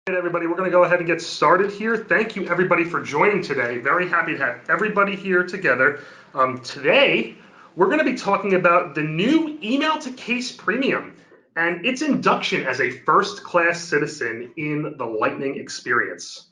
Hey everybody, we're going to go ahead and get started here. Thank you everybody for joining today. Very happy to have everybody here together. Today, we're going to be talking about the new Email to Case Premium and its induction as a first-class citizen in the Lightning experience.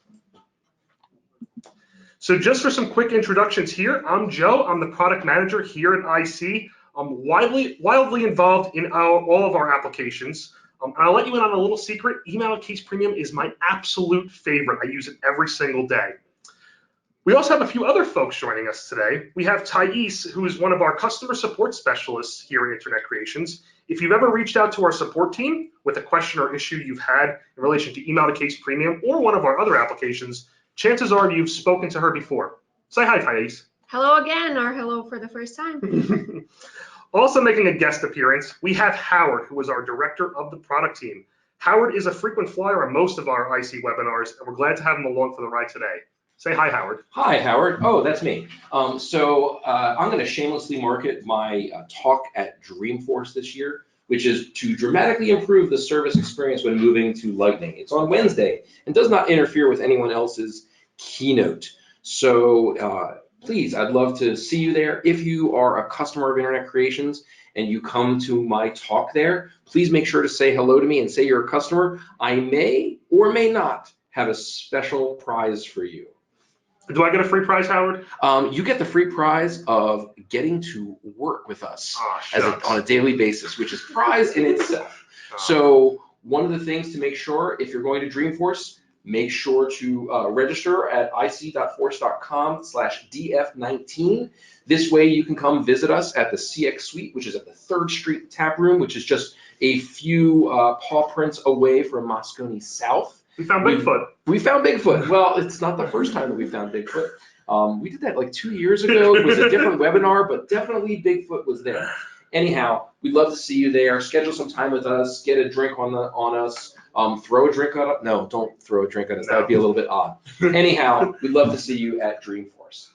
So just for some quick introductions here, I'm Joe. I'm the product manager here at IC. I'm wildly involved in all of our applications. And I'll let you in on a little secret. Email to Case Premium is my absolute favorite. I use it every single day. We also have a few other folks joining us today. We have Thais, who is one of our customer support specialists here in Internet Creations. If you've ever reached out to our support team with a question or issue you've had in relation to Email to Case Premium or one of our other applications, chances are you've spoken to her before. Say hi, Thais. Hello again, or hello for the first time. Also making a guest appearance, we have Howard, who is our director of the product team. Howard is a frequent flyer on most of our IC webinars, and we're glad to have him along for the ride today. Say hi, Howard. Hi, Howard. Oh, that's me. I'm going to shamelessly market my talk at Dreamforce this year, which is to dramatically improve the service experience when moving to Lightning. It's on Wednesday and does not interfere with anyone else's keynote. So please, I'd love to see you there. If you are a customer of Internet Creations and you come to my talk there, please make sure to say hello to me and say you're a customer. I may or may not have a special prize for you. Do I get a free prize, Howard? You get the free prize of getting to work with us on a daily basis, which is prize in itself. So one of the things to make sure, if you're going to Dreamforce, make sure to register at ic.force.com/df19. This way you can come visit us at the CX Suite, which is at the 3rd Street Tap Room, which is just a few paw prints away from Moscone South. We found Bigfoot. We found Bigfoot. Well, it's not the first time that we found Bigfoot. We did that like 2 years ago. It was a different webinar, but definitely Bigfoot was there. Anyhow, we'd love to see you there. Schedule some time with us. Get a drink on us. Throw a drink at us. No, don't throw a drink at us. That would be a little bit odd. Anyhow, we'd love to see you at Dreamforce.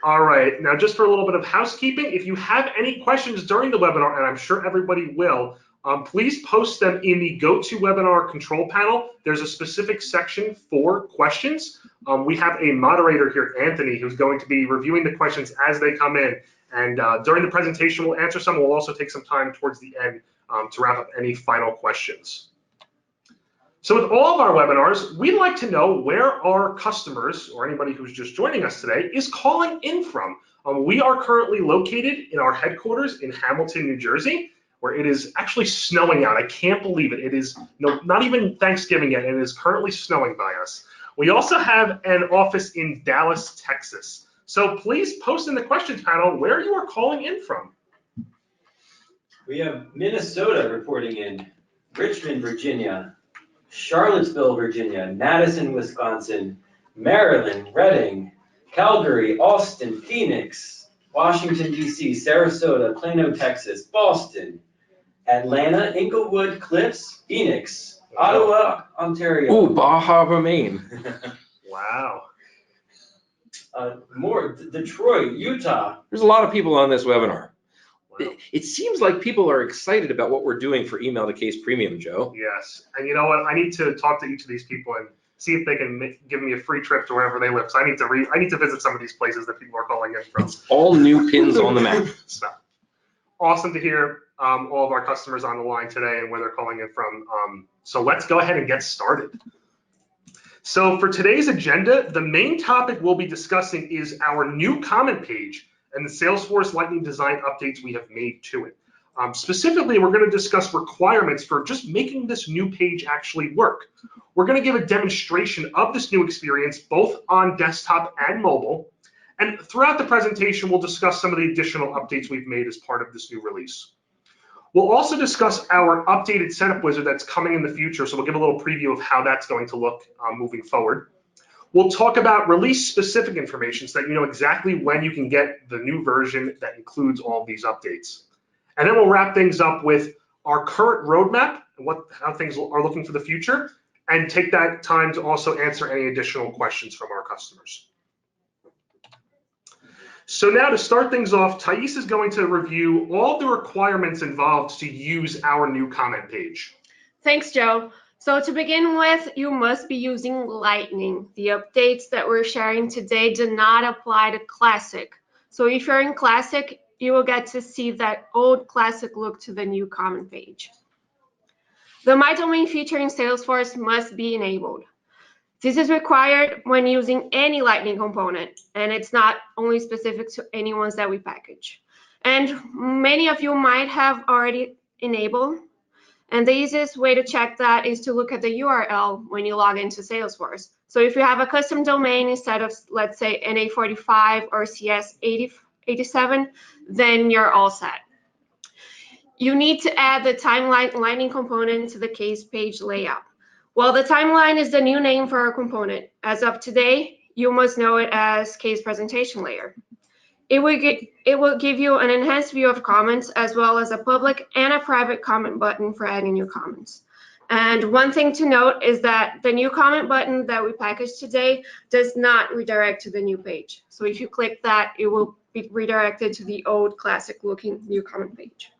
All right. Now, just for a little bit of housekeeping, if you have any questions during the webinar, and I'm sure everybody will, please post them in the GoToWebinar control panel. There's a specific section for questions. We have a moderator here, Anthony, who's going to be reviewing the questions as they come in. And during the presentation, we'll answer some. We'll also take some time towards the end to wrap up any final questions. So with all of our webinars, we'd like to know where our customers, or anybody who's just joining us today, is calling in from. We are currently located in our headquarters in Hamilton, New Jersey, where it is actually snowing out. I can't believe it. It is not even Thanksgiving yet, and it is currently snowing by us. We also have an office in Dallas, Texas. So please post in the questions panel where you are calling in from. We have Minnesota reporting in, Richmond, Virginia, Charlottesville, Virginia, Madison, Wisconsin, Maryland, Reading, Calgary, Austin, Phoenix, Washington, D.C., Sarasota, Plano, Texas, Boston, Atlanta, Inglewood, Cliffs, Phoenix, Ottawa, Ontario. Ooh, Bar Harbor, Maine. Wow. More, Detroit, Utah. There's a lot of people on this webinar. Wow. It seems like people are excited about what we're doing for Email to Case Premium, Joe. Yes. And you know what? I need to talk to each of these people and see if they can give me a free trip to wherever they live. So I need to visit some of these places that people are calling in from. It's all new pins on the map. So, awesome to hear all of our customers on the line today and where they're calling in from. So let's go ahead and get started. So for today's agenda, the main topic we'll be discussing is our new comment page and the Salesforce Lightning design updates we have made to it. Specifically, we're going to discuss requirements for just making this new page actually work. We're going to give a demonstration of this new experience both on desktop and mobile. And throughout the presentation, we'll discuss some of the additional updates we've made as part of this new release. We'll also discuss our updated setup wizard that's coming in the future, so we'll give a little preview of how that's going to look moving forward. We'll talk about release-specific information so that you know exactly when you can get the new version that includes all of these updates. And then we'll wrap things up with our current roadmap and how things are looking for the future, and take that time to also answer any additional questions from our customers. So now to start things off, Thais is going to review all the requirements involved to use our new comment page. Thanks, Joe. So to begin with, you must be using Lightning. The updates that we're sharing today do not apply to Classic. So if you're in Classic, you will get to see that old Classic look to the new comment page. The My Domain feature in Salesforce must be enabled. This is required when using any Lightning component, and it's not only specific to any ones that we package. And many of you might have already enabled. And the easiest way to check that is to look at the URL when you log into Salesforce. So if you have a custom domain instead of, let's say, NA45 or CS87, then you're all set. You need to add the timeline Lightning component to the case page layout. Well, the timeline is the new name for our component. As of today, you must know it as case presentation layer. It will give you an enhanced view of comments, as well as a public and a private comment button for adding new comments. And one thing to note is that the new comment button that we packaged today does not redirect to the new page. So if you click that, it will be redirected to the old classic looking new comment page.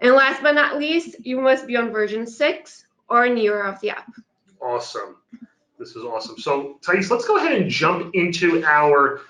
And last but not least, you must be on version 6 or newer of the app. Awesome. This is awesome. So Thais, let's go ahead and jump into our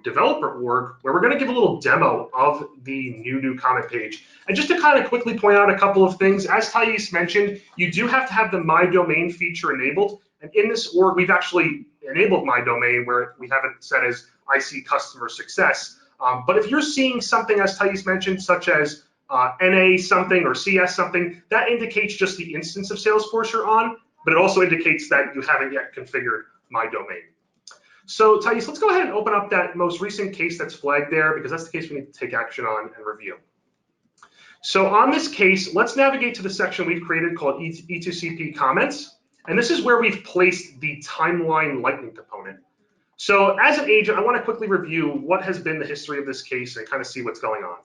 developer org, where we're going to give a little demo of the new comment page. And just to kind of quickly point out a couple of things, as Thais mentioned, you do have to have the My Domain feature enabled. And in this org, we've actually enabled My Domain, where we have it set as IC customer success. But if you're seeing something, as Thais mentioned, such as NA something or CS something, that indicates just the instance of Salesforce you're on, but it also indicates that you haven't yet configured My Domain. So Thais, let's go ahead and open up that most recent case that's flagged there, because that's the case we need to take action on and review. So on this case, let's navigate to the section we've created called E2CP comments. And this is where we've placed the timeline Lightning component. So as an agent, I want to quickly review what has been the history of this case and kind of see what's going on.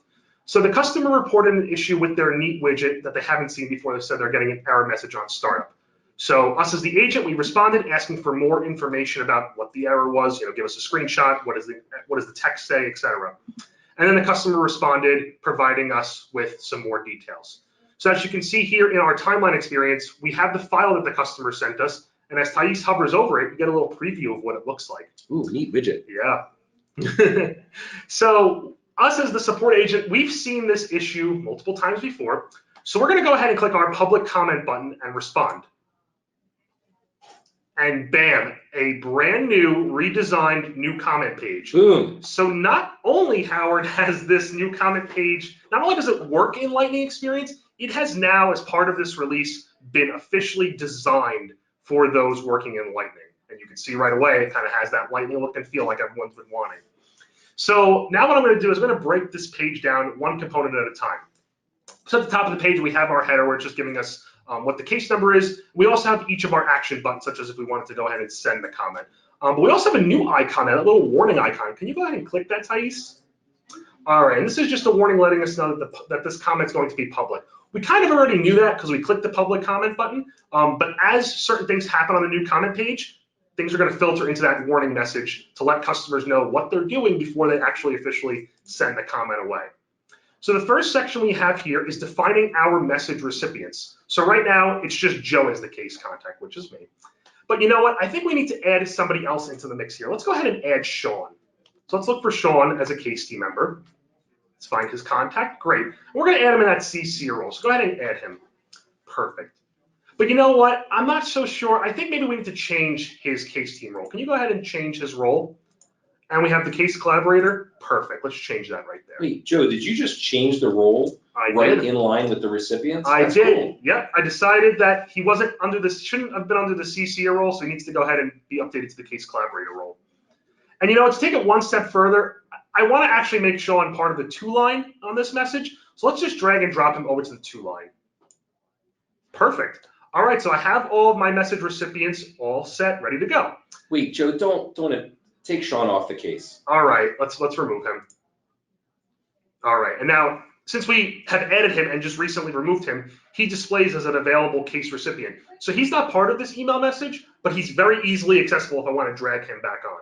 So the customer reported an issue with their Neat widget that they haven't seen before. They said they're getting an error message on startup. So us as the agent, we responded asking for more information about what the error was. Give us a screenshot. What does the text say, etc. And then the customer responded, providing us with some more details. So as you can see here in our timeline experience, we have the file that the customer sent us. And as Thais hovers over it, we get a little preview of what it looks like. Ooh, neat widget. Yeah. So us as the support agent, we've seen this issue multiple times before. So we're going to go ahead and click our public comment button and respond. And bam, a brand new, redesigned new comment page. Boom. So not only, Howard, has this new comment page, not only does it work in Lightning Experience, it has now, as part of this release, been officially designed for those working in Lightning. And you can see right away, it kind of has that Lightning look and feel like everyone's been wanting. So now what I'm going to do is I'm going to break this page down one component at a time. So at the top of the page, we have our header where it's just giving us what the case number is. We also have each of our action buttons, such as if we wanted to go ahead and send the comment. But we also have a new icon, that little warning icon. Can you go ahead and click that, Thais? All right, and this is just a warning letting us know that this comment's going to be public. We kind of already knew that because we clicked the public comment button, but as certain things happen on the new comment page, things are going to filter into that warning message to let customers know what they're doing before they actually officially send the comment away. So the first section we have here is defining our message recipients. So right now, it's just Joe as the case contact, which is me. But you know what? I think we need to add somebody else into the mix here. Let's go ahead and add Sean. So let's look for Sean as a case team member. Let's find his contact. Great. We're going to add him in that CC role. So go ahead and add him. Perfect. But you know what? I'm not so sure. I think maybe we need to change his case team role. Can you go ahead and change his role? And we have the case collaborator. Perfect. Let's change that right there. Wait, Joe, did you just change the role in line with the recipients? I That's did. Cool. Yep. I decided that he wasn't under this, shouldn't have been under the CC role, so he needs to go ahead and be updated to the case collaborator role. And you know, to take it one step further, I want to actually make Sean part of the to line on this message. So let's just drag and drop him over to the to line. Perfect. All right. So I have all of my message recipients all set, ready to go. Wait, Joe, don't take Sean off the case. All right. Let's remove him. All right. And now, since we have added him and just recently removed him, he displays as an available case recipient. So he's not part of this email message, but he's very easily accessible if I want to drag him back on.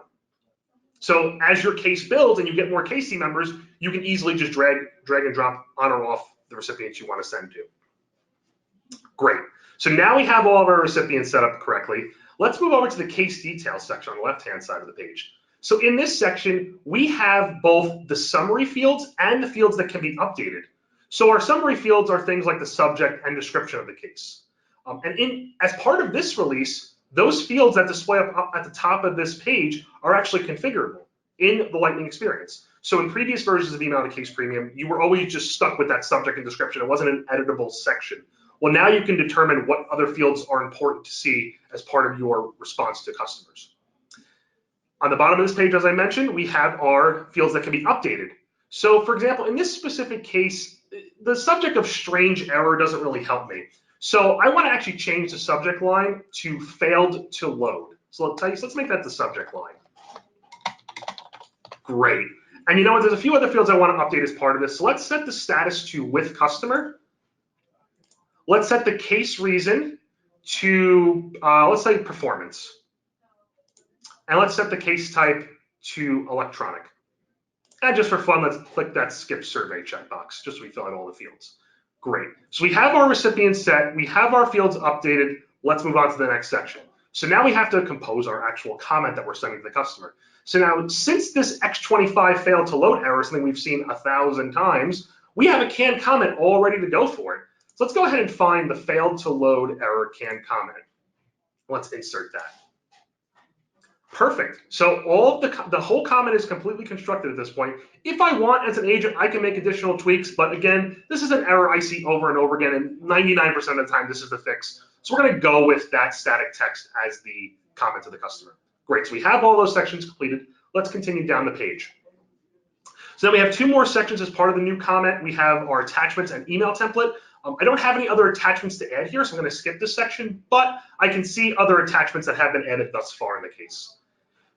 So as your case builds and you get more case team members, you can easily just drag and drop on or off the recipients you want to send to. Great. So now we have all of our recipients set up correctly. Let's move over to the case details section on the left-hand side of the page. So in this section, we have both the summary fields and the fields that can be updated. So our summary fields are things like the subject and description of the case. As part of this release, those fields that display up at the top of this page are actually configurable in the Lightning experience. So in previous versions of Email to Case Premium, you were always just stuck with that subject and description. It wasn't an editable section. Well, now you can determine what other fields are important to see as part of your response to customers. On the bottom of this page, as I mentioned, we have our fields that can be updated. So for example, in this specific case, the subject of strange error doesn't really help me. So I want to actually change the subject line to failed to load. So let's make that the subject line. Great. And you know what, there's a few other fields I want to update as part of this. So let's set the status to with customer. Let's set the case reason to, let's say performance. And let's set the case type to electronic. And just for fun, let's click that skip survey checkbox, just so we fill in all the fields. Great. So we have our recipients set, we have our fields updated. Let's move on to the next section. So now we have to compose our actual comment that we're sending to the customer. So now, since this X25 failed to load error is something we've seen 1,000 times, we have a canned comment all ready to go for it. So let's go ahead and find the failed to load error canned comment. Let's insert that. Perfect. So all the whole comment is completely constructed at this point. If I want, as an agent, I can make additional tweaks, but again, this is an error I see over and over again, and 99% of the time, this is the fix. So we're going to go with that static text as the comment to the customer. Great. So we have all those sections completed. Let's continue down the page. So then we have two more sections as part of the new comment. We have our attachments and email template. I don't have any other attachments to add here, so I'm going to skip this section, but I can see other attachments that have been added thus far in the case.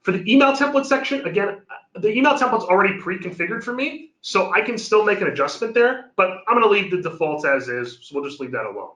For the email template section, again, the email template's already pre-configured for me, so I can still make an adjustment there, but I'm going to leave the defaults as is, so we'll just leave that alone.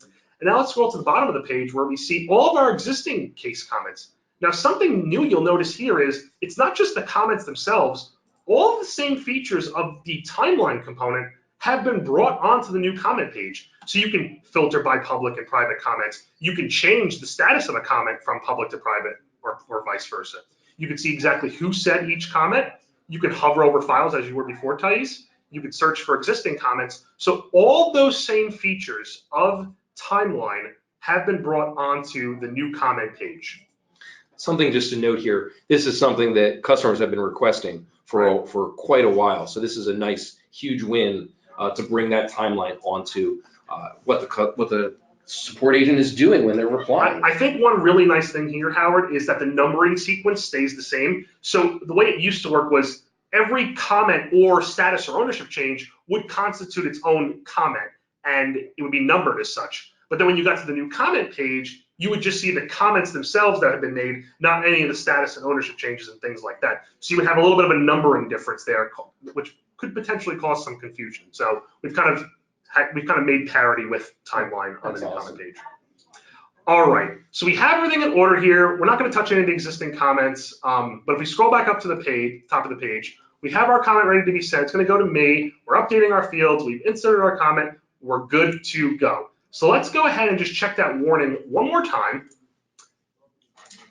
And now let's scroll to the bottom of the page where we see all of our existing case comments. Now, something new you'll notice here is it's not just the comments themselves. All of the same features of the timeline component have been brought onto the new comment page. So you can filter by public and private comments. You can change the status of a comment from public to private or vice versa. You can see exactly who said each comment. You can hover over files as you were before, Thais. You can search for existing comments. So all those same features of timeline have been brought onto the new comment page. Something just to note here, this is something that customers have been requesting for quite a while. So this is a nice, huge win to bring that timeline onto what the support agent is doing when they're replying. I think one really nice thing here, Howard, is that the numbering sequence stays the same. So the way it used to work was every comment or status or ownership change would constitute its own comment, and it would be numbered as such. But then when you got to the new comment page, you would just see the comments themselves that have been made, not any of the status and ownership changes and things like that. So you would have a little bit of a numbering difference there, which could potentially cause some confusion. So we've kind of made parity with timeline on the new comment page. All right, so we have everything in order here. We're not going to touch any of the existing comments, but if we scroll back up to the page, top of the page, we have our comment ready to be sent. It's going to go to me. We're updating our fields. We've inserted our comment. We're good to go. So let's go ahead and just check that warning one more time.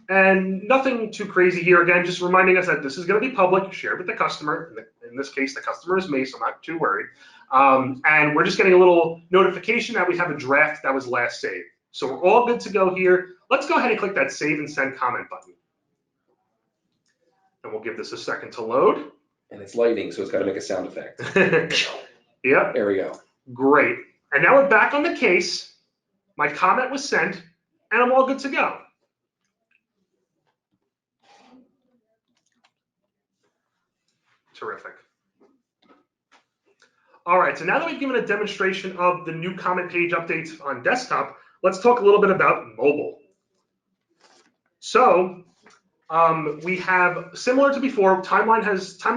And nothing too crazy here. Again, just reminding us that this is going to be public, shared with the customer. In this case, the customer is me, so I'm not too worried. And we're just getting a little notification that we have a draft that was last saved. So we're all good to go here. Let's go ahead and click that Save and Send Comment button. And we'll give this a second to load. And it's lightning, so it's got to make a sound effect. Yep. There we go. Great. And now we're back on the case. My comment was sent, and I'm all good to go. Terrific. All right, so now that we've given a demonstration of the new comment page updates on desktop, let's talk a little bit about mobile. So we have, similar to before, Timeline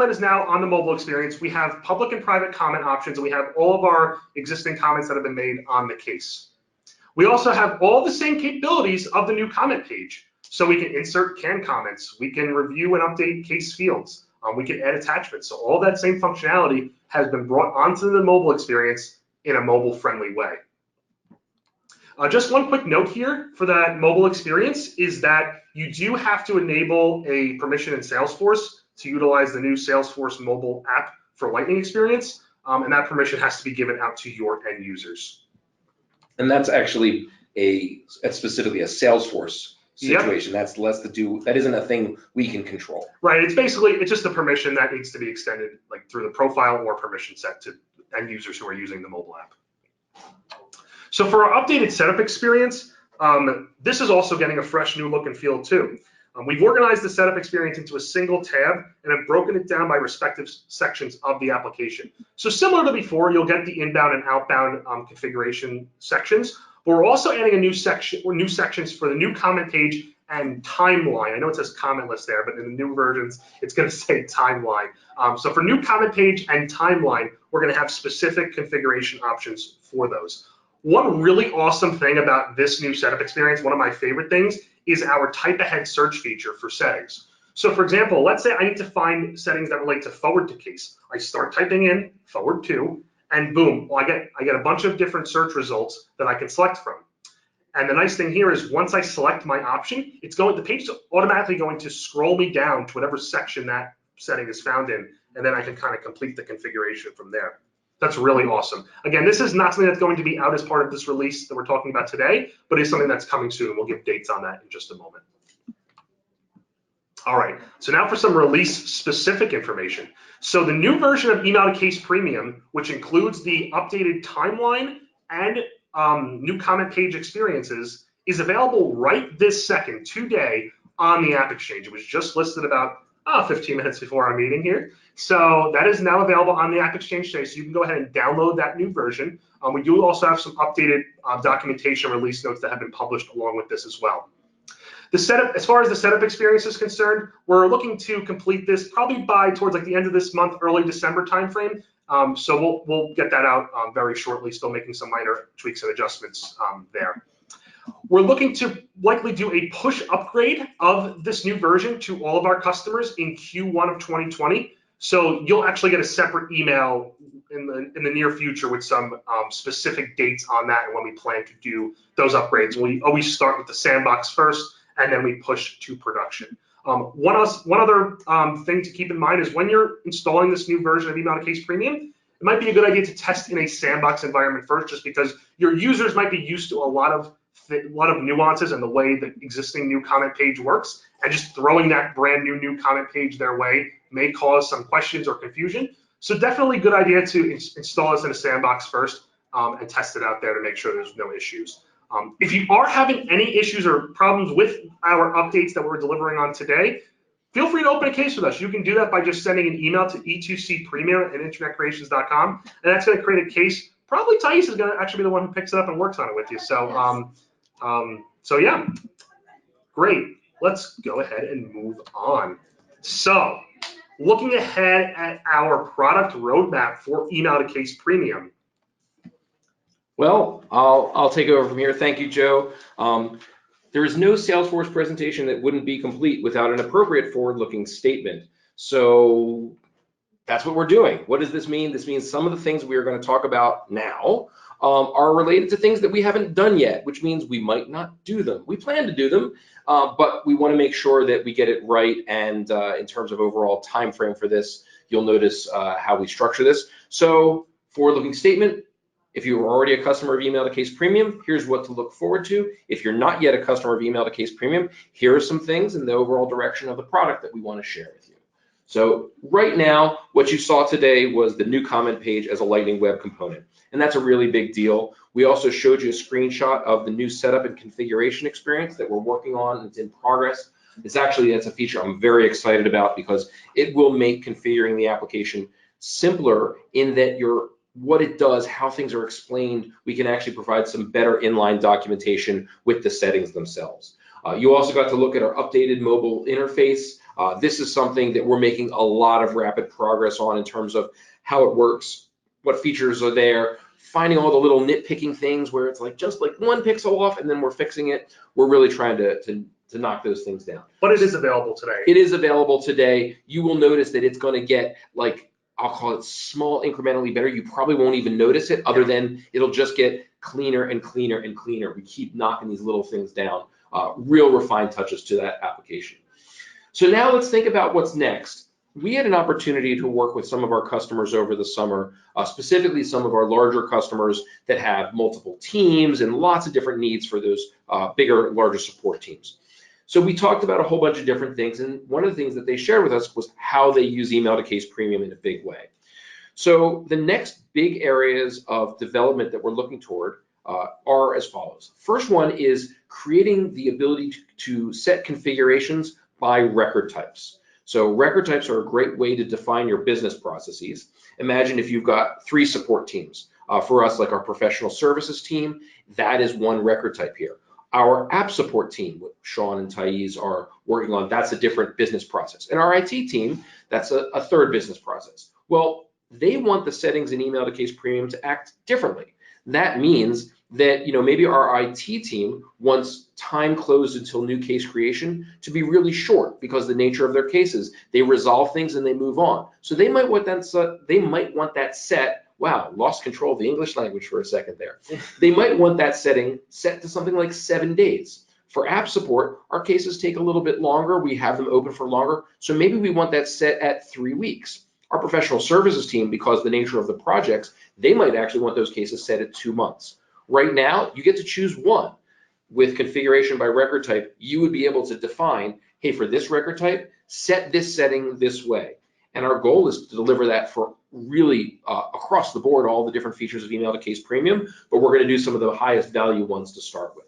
is now on the mobile experience. We have public and private comment options, and we have all of our existing comments that have been made on the case. We also have all the same capabilities of the new comment page. So we can insert canned comments, we can review and update case fields, we can add attachments. So all that same functionality has been brought onto the mobile experience in a mobile-friendly way. Just one quick note here for that mobile experience is that you do have to enable a permission in Salesforce to utilize the new Salesforce mobile app for Lightning experience, and that permission has to be given out to your end users. And that's actually that's specifically a Salesforce situation. Yep. That's less to do, that isn't a thing we can control. Right, it's just a permission that needs to be extended like through the profile or permission set to end users who are using the mobile app. So for our updated setup experience, this is also getting a fresh new look and feel too. We've organized the setup experience into a single tab and have broken it down by respective sections of the application. So similar to before, you'll get the inbound and outbound configuration sections, but we're also adding a new section or new sections for the new comment page and timeline. I know it says comment list there, but in the new versions, it's going to say timeline. So for new comment page and timeline, we're going to have specific configuration options for those. One really awesome thing about this new setup experience, one of my favorite things, is our type ahead search feature for settings. So for example, let's say I need to find settings that relate to forward to case. I start typing in forward to, and boom, well, I get a bunch of different search results that I can select from. And the nice thing here is once I select my option, the page is automatically going to scroll me down to whatever section that setting is found in, and then I can kind of complete the configuration from there. That's really awesome. Again, this is not something that's going to be out as part of this release that we're talking about today, but it's something that's coming soon. We'll give dates on that in just a moment. All right, so now for some release-specific information. So the new version of Email to Case Premium, which includes the updated timeline and new comment page experiences, is available right this second, today, on the App Exchange. It was just listed about 15 minutes before our meeting here. So that is now available on the App Exchange today, so you can go ahead and download that new version. We do also have some updated documentation release notes that have been published along with this as well. The setup, as far as the setup experience is concerned, we're looking to complete this probably towards like the end of this month, early December timeframe. So we'll get that out very shortly, still making some minor tweaks and adjustments there. We're looking to likely do a push upgrade of this new version to all of our customers in Q1 of 2020. So you'll actually get a separate email in the near future with some specific dates on that and when we plan to do those upgrades. We always start with the sandbox first, and then we push to production. One other thing to keep in mind is when you're installing this new version of Email to Case Premium, it might be a good idea to test in a sandbox environment first, just because your users might be used to a lot of nuances and the way the existing new comment page works, and just throwing that brand new comment page their way may cause some questions or confusion. So definitely a good idea to install this in a sandbox first and test it out there to make sure there's no issues. If you are having any issues or problems with our updates that we're delivering on today, feel free to open a case with us. You can do that by just sending an email to e2cpremium@internetcreations.com, and that's going to create a case. Probably Thais is going to actually be the one who picks it up and works on it with you. So, so yeah, great. Let's go ahead and move on. So, looking ahead at our product roadmap for Email to Case Premium. Well, I'll take over from here. Thank you, Joe. There is no Salesforce presentation that wouldn't be complete without an appropriate forward-looking statement. So that's what we're doing. What does this mean? This means some of the things we are going to talk about now are related to things that we haven't done yet, which means we might not do them. We plan to do them, but we want to make sure that we get it right. And in terms of overall time frame for this, you'll notice how we structure this. So forward-looking statement. If you are already a customer of Email to Case Premium, here's what to look forward to. If you're not yet a customer of Email to Case Premium, here are some things in the overall direction of the product that we want to share with you. So right now, what you saw today was the new comment page as a Lightning Web component, and that's a really big deal. We also showed you a screenshot of the new setup and configuration experience that we're working on. It's in progress. That's a feature I'm very excited about because it will make configuring the application simpler in that what it does, how things are explained, we can actually provide some better inline documentation with the settings themselves. You also got to look at our updated mobile interface. This is something that we're making a lot of rapid progress on in terms of how it works, what features are there, finding all the little nitpicking things where it's like just like one pixel off and then we're fixing it. We're really trying to knock those things down. But it is available today. It is available today. You will notice that it's going to get like I'll call it small incrementally better. You probably won't even notice it other than it'll just get cleaner and cleaner and cleaner. We keep knocking these little things down, real refined touches to that application. So now let's think about what's next. We had an opportunity to work with some of our customers over the summer, specifically some of our larger customers that have multiple teams and lots of different needs for those bigger, larger support teams. So we talked about a whole bunch of different things, and one of the things that they shared with us was how they use email to case premium in a big way. So the next big areas of development that we're looking toward are as follows. First one is creating the ability to set configurations by record types. So record types are a great way to define your business processes. Imagine if you've got 3 support teams. For us, like our professional services team, that is one record type here. Our app support team, what Sean and Thais are working on, that's a different business process. And our IT team, that's a third business process. Well, they want the settings in email to case premium to act differently. That means that maybe our IT team wants time closed until new case creation to be really short because the nature of their cases, they resolve things and they move on. So they might want that set. Wow, lost control of the English language for a second there. They might want that setting set to something like 7 days. For app support, our cases take a little bit longer. We have them open for longer. So maybe we want that set at 3 weeks. Our professional services team, because the nature of the projects, they might actually want those cases set at 2 months. Right now, you get to choose one. With configuration by record type, you would be able to define, hey, for this record type, set this setting this way. And our goal is to deliver that for really across the board, all the different features of email to case premium, but we're going to do some of the highest value ones to start with.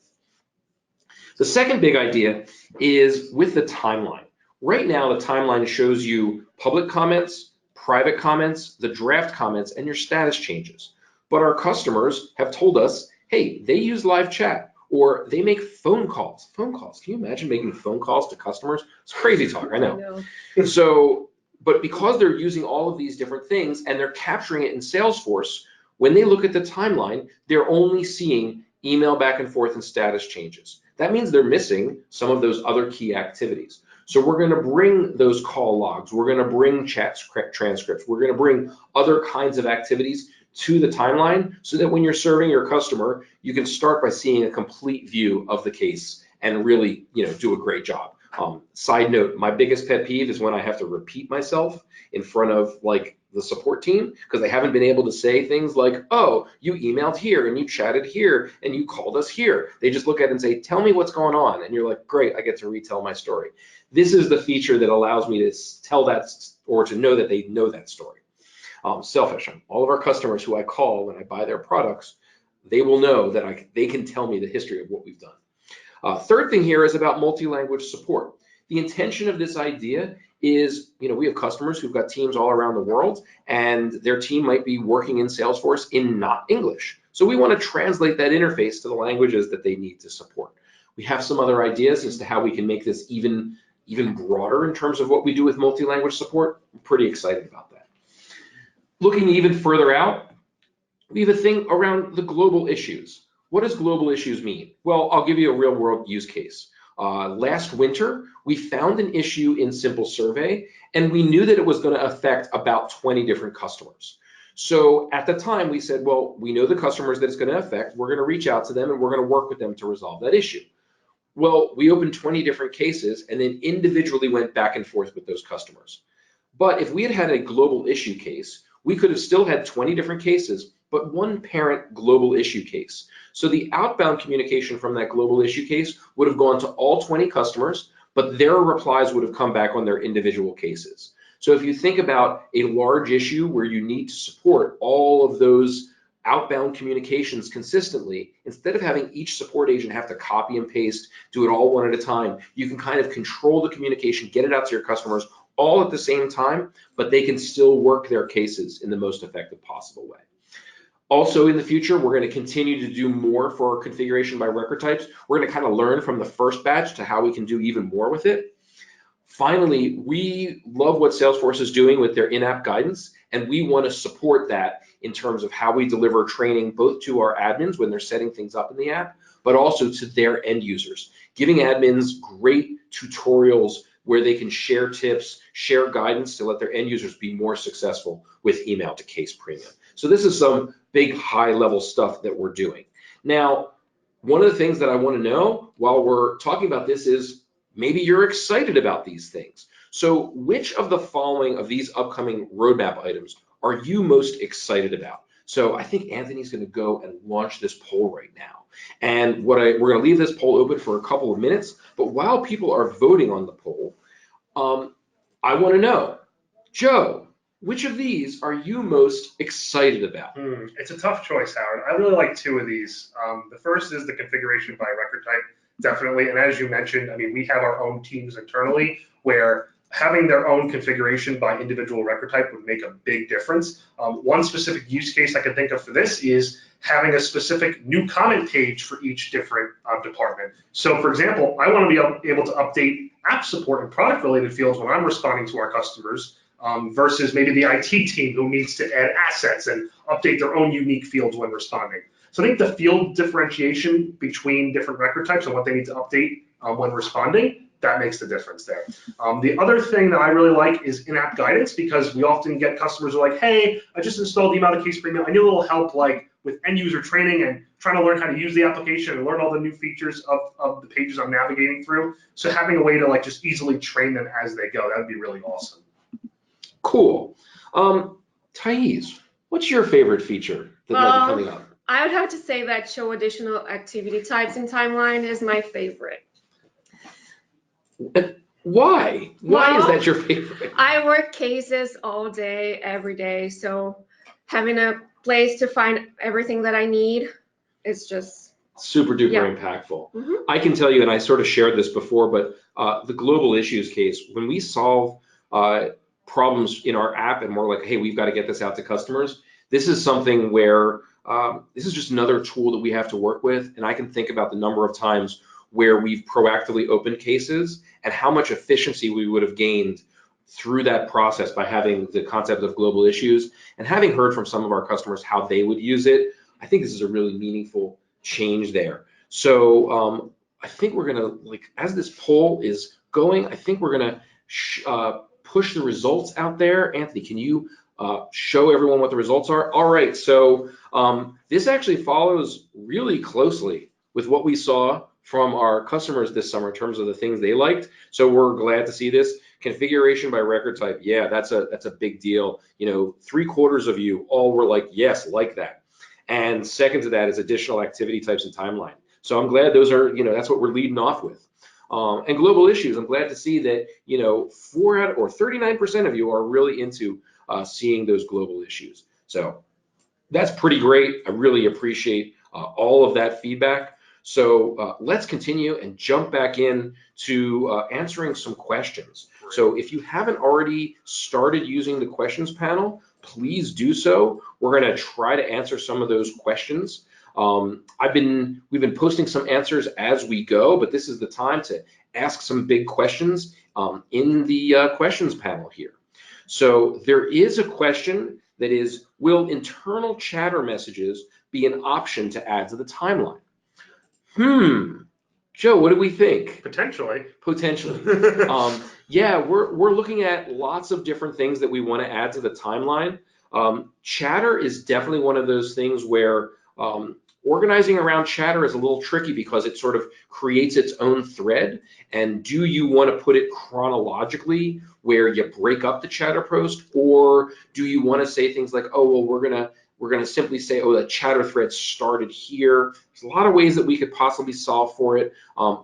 The second big idea is with the timeline. Right now, the timeline shows you public comments, private comments, the draft comments, and your status changes. But our customers have told us, hey, they use live chat or they make phone calls. Phone calls, can you imagine making phone calls to customers? It's crazy talk, I know. But because they're using all of these different things and they're capturing it in Salesforce, when they look at the timeline, they're only seeing email back and forth and status changes. That means they're missing some of those other key activities. So we're going to bring those call logs, we're going to bring chat transcripts, we're going to bring other kinds of activities to the timeline so that when you're serving your customer, you can start by seeing a complete view of the case and really do a great job. Side note, my biggest pet peeve is when I have to repeat myself in front of the support team because they haven't been able to say things like, oh, you emailed here and you chatted here and you called us here. They just look at it and say, tell me what's going on. And you're like, great, I get to retell my story. This is the feature that allows me to tell that or to know that they know that story. Selfish. All of our customers who I call when I buy their products, they will know that they can tell me the history of what we've done. Third thing here is about multi-language support. The intention of this idea is, we have customers who've got teams all around the world and their team might be working in Salesforce in not English. So we want to translate that interface to the languages that they need to support. We have some other ideas as to how we can make this even broader in terms of what we do with multi-language support. I'm pretty excited about that. Looking even further out, we have a thing around the global issues. What does global issues mean? Well, I'll give you a real world use case. Last winter, we found an issue in Simple Survey, and we knew that it was going to affect about 20 different customers. So at the time, we said, well, we know the customers that it's going to affect. We're going to reach out to them, and we're going to work with them to resolve that issue. Well, we opened 20 different cases, and then individually went back and forth with those customers. But if we had had a global issue case, we could have still had 20 different cases, but one parent global issue case. So the outbound communication from that global issue case would have gone to all 20 customers, but their replies would have come back on their individual cases. So if you think about a large issue where you need to support all of those outbound communications consistently, instead of having each support agent have to copy and paste, do it all one at a time, you can kind of control the communication, get it out to your customers all at the same time, but they can still work their cases in the most effective possible way. Also in the future, we're going to continue to do more for configuration by record types. We're going to kind of learn from the first batch to how we can do even more with it. Finally, we love what Salesforce is doing with their in-app guidance, and we want to support that in terms of how we deliver training both to our admins when they're setting things up in the app, but also to their end users, giving admins great tutorials where they can share tips, share guidance to let their end users be more successful with email to case premium. So this is some big high level stuff that we're doing. Now, one of the things that I want to know while we're talking about this is maybe you're excited about these things. So which of the following of these upcoming roadmap items are you most excited about? So I think Anthony's going to go and launch this poll right now. And we're going to leave this poll open for a couple of minutes, but while people are voting on the poll, I want to know, Joe, which of these are you most excited about? It's a tough choice, Howard. I really like two of these. The first is the configuration by record type, definitely. And as you mentioned, I mean, we have our own teams internally where having their own configuration by individual record type would make a big difference. One specific use case I can think of for this is having a specific new comment page for each different department. So for example, I want to be able to update app support and product related fields when I'm responding to our customers versus maybe the IT team who needs to add assets and update their own unique fields when responding. So I think the field differentiation between different record types and what they need to update when responding, that makes the difference there. The other thing that I really like is in-app guidance, because we often get customers who are like, hey, I just installed the email to case premium. I need a little help like with end user training and trying to learn how to use the application and learn all the new features of the pages I'm navigating through. So having a way to like just easily train them as they go, that would be really awesome. Cool. Thais, what's your favorite feature that might be coming up? I would have to say that show additional activity types in timeline is my favorite. Why? Why is that your favorite? I work cases all day, every day, so having a place to find everything that I need is just super duper impactful. I can tell you, and I sort of shared this before, but the global issues case, when we solve problems in our app and we're like, hey, we've got to get this out to customers, this is something where this is just another tool that we have to work with. And I can think about the number of times where we've proactively opened cases and how much efficiency we would have gained through that process by having the concept of global issues and having heard from some of our customers how they would use it. I think this is a really meaningful change there. So I think we're gonna, like, as this poll is going, I think we're gonna push the results out there. Anthony, can you show everyone what the results are? All right, so this actually follows really closely with what we saw from our customers this summer in terms of the things they liked. So we're glad to see this. Configuration by record type, yeah, that's a big deal. You know, 3/4 of you all were like, yes, like that. And second to that is additional activity types and timeline. So I'm glad those are, you know, that's what we're leading off with. And global issues, I'm glad to see that, you know, 39% of you are really into seeing those global issues. So that's pretty great. I really appreciate all of that feedback. So let's continue and jump back in to answering some questions. Great. So if you haven't already started using the questions panel, please do so. We're going to try to answer some of those questions. We've been posting some answers as we go, but this is the time to ask some big questions in the questions panel here. So there is a question that is, will internal chatter messages be an option to add to the timeline? Joe, what do we think? Potentially. Yeah, we're looking at lots of different things that we want to add to the timeline. Chatter is definitely one of those things where organizing around chatter is a little tricky because it sort of creates its own thread. And do you want to put it chronologically where you break up the chatter post, or do you want to say things like, oh, well, we're gonna simply say, oh, the chatter thread started here. There's a lot of ways that we could possibly solve for it.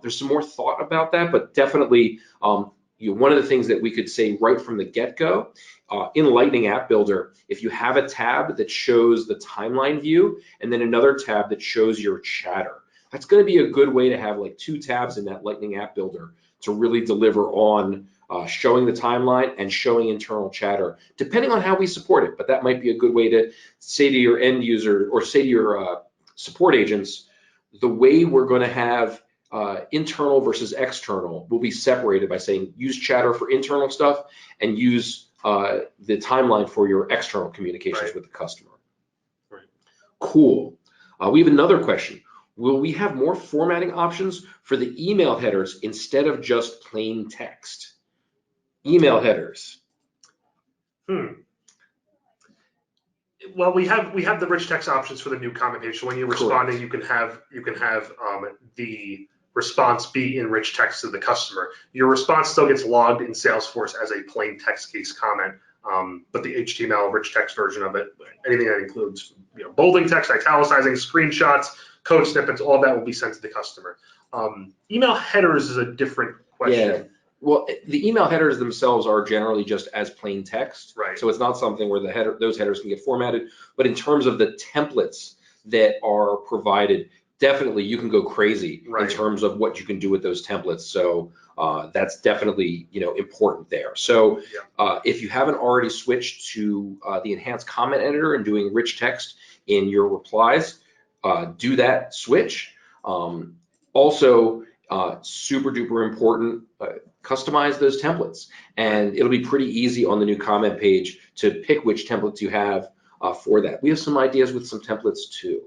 There's some more thought about that, but definitely one of the things that we could say right from the get-go, in Lightning App Builder, if you have a tab that shows the timeline view and then another tab that shows your chatter, that's going to be a good way to have like 2 tabs in that Lightning App Builder to really deliver on showing the timeline and showing internal chatter, depending on how we support it. But that might be a good way to say to your end user or say to your support agents, the way we're going to have internal versus external will be separated by saying use chatter for internal stuff and use the timeline for your external communications with the customer. Right. Cool. We have another question. Will we have more formatting options for the email headers instead of just plain text? Email headers. Well, we have the rich text options for the new comment page. So when you're responding, you can have the response be in rich text to the customer. Your response still gets logged in Salesforce as a plain text case comment, but the HTML rich text version of it, anything that includes bolding text, italicizing, screenshots, code snippets, all that will be sent to the customer. Email headers is a different question. Yeah. Well, the email headers themselves are generally just as plain text. Right. So it's not something where those headers can get formatted. But in terms of the templates that are provided, definitely you can go crazy in terms of what you can do with those templates. So that's definitely important there. So if you haven't already switched to the enhanced comment editor and doing rich text in your replies, do that switch. Also, super duper important, customize those templates, and it'll be pretty easy on the new comment page to pick which templates you have for that. We have some ideas with some templates too.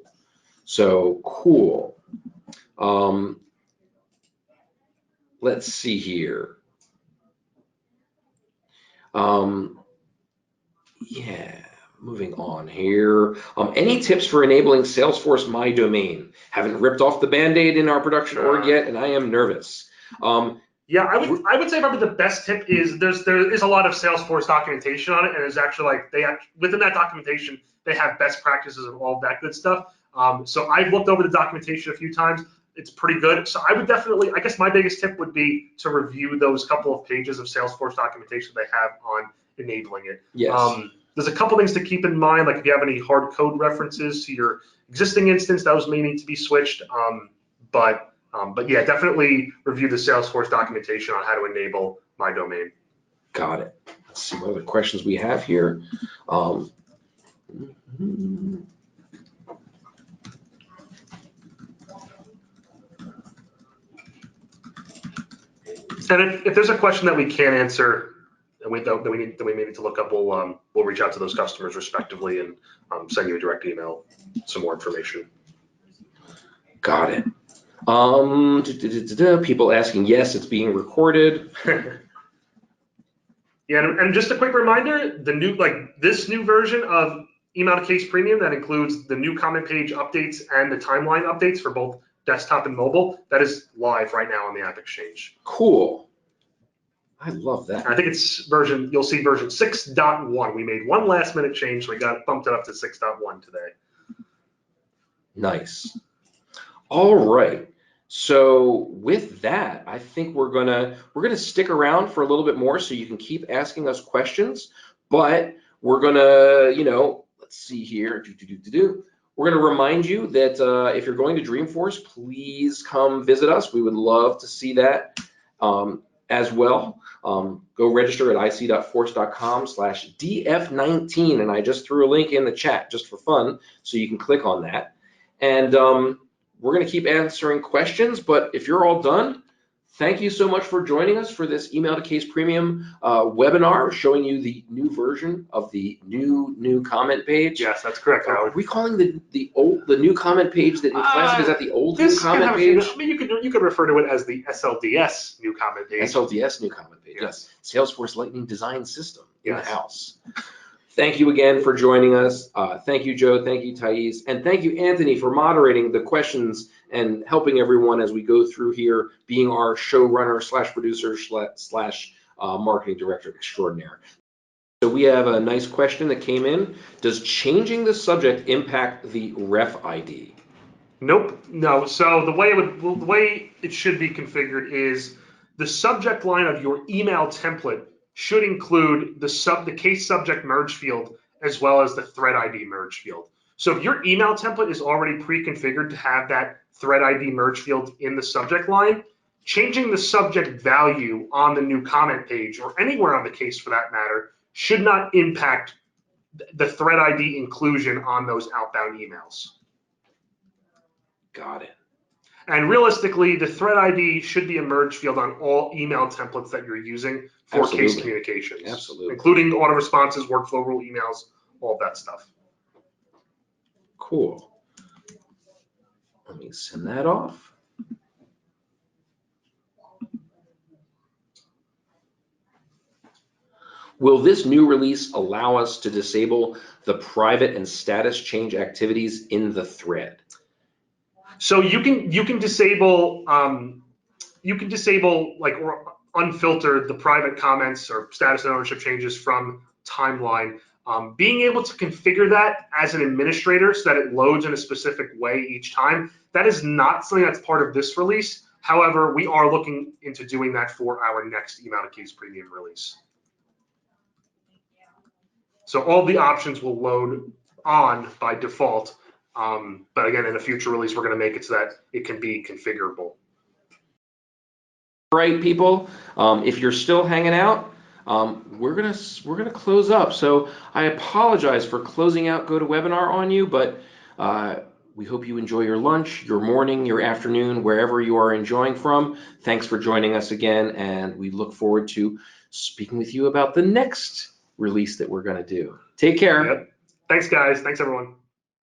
So cool. Let's see here. Yeah, moving on here. Any tips for enabling Salesforce My Domain? Haven't ripped off the Band-Aid in our production org yet, and I am nervous. Yeah, I would say probably the best tip is there is a lot of Salesforce documentation on it, and it's actually within that documentation they have best practices and all of that good stuff. So I've looked over the documentation a few times. It's pretty good. So I would definitely, I guess my biggest tip would be to review those couple of pages of Salesforce documentation they have on enabling it. Yes. There's a couple things to keep in mind, like if you have any hard code references to your existing instance, those may need to be switched. But yeah, definitely review the Salesforce documentation on how to enable My Domain. Got it. Let's see what other questions we have here. And if there's a question that we can't answer that we may need to look up, we'll reach out to those customers respectively and send you a direct email, some more information. Got it. People asking, yes, it's being recorded. Yeah, and just a quick reminder, this new version of Email to Case Premium that includes the new comment page updates and the timeline updates for both desktop and mobile, that is live right now on the App Exchange. Cool. I love that. And I think you'll see version 6.1. We made one last minute change, so we bumped it up to 6.1 today. Nice. All right. So with that, I think we're gonna stick around for a little bit more so you can keep asking us questions, but we're gonna, let's see here. We're gonna remind you that if you're going to Dreamforce, please come visit us. We would love to see that as well. Go register at ic.force.com/df19, and I just threw a link in the chat just for fun, so you can click on that. And we're going to keep answering questions, but if you're all done, thank you so much for joining us for this Email to Case Premium webinar showing you the new version of the new comment page. Yes, that's correct, Howard. Are we calling the new comment page that in Classic is that the old new comment page? I mean, you could refer to it as the SLDS new comment page. SLDS new comment page. Yes. Salesforce Lightning Design System in-house. Yes. Thank you again for joining us. Thank you, Joe. Thank you, Thais. And thank you, Anthony, for moderating the questions and helping everyone as we go through here, being our showrunner / producer / marketing director extraordinaire. So we have a nice question that came in. Does changing the subject impact the ref ID? Nope, no. So the way it should be configured is the subject line of your email template should include the case subject merge field as well as the thread ID merge field. So if your email template is already pre-configured to have that thread ID merge field in the subject line, changing the subject value on the new comment page or anywhere on the case for that matter should not impact the thread ID inclusion on those outbound emails. Got it. And realistically, the thread ID should be a merge field on all email templates that you're using for case communications. Absolutely. Including auto responses, workflow rule emails, all of that stuff. Cool. Let me send that off. Will this new release allow us to disable the private and status change activities in the thread? So you can disable like or unfiltered the private comments or status and ownership changes from timeline. Being able to configure that as an administrator so that it loads in a specific way each time, that is not something that's part of this release. However, we are looking into doing that for our next Email to Keys premium release. So all the options will load on by default. But again, in a future release, we're going to make it so that it can be configurable. Right, people, if you're still hanging out, we're gonna close up. So I apologize for closing out GoToWebinar on you, but we hope you enjoy your lunch, your morning, your afternoon, wherever you are enjoying from. Thanks for joining us again, and we look forward to speaking with you about the next release that we're gonna do. Take care. Yep. Thanks, guys. Thanks, everyone.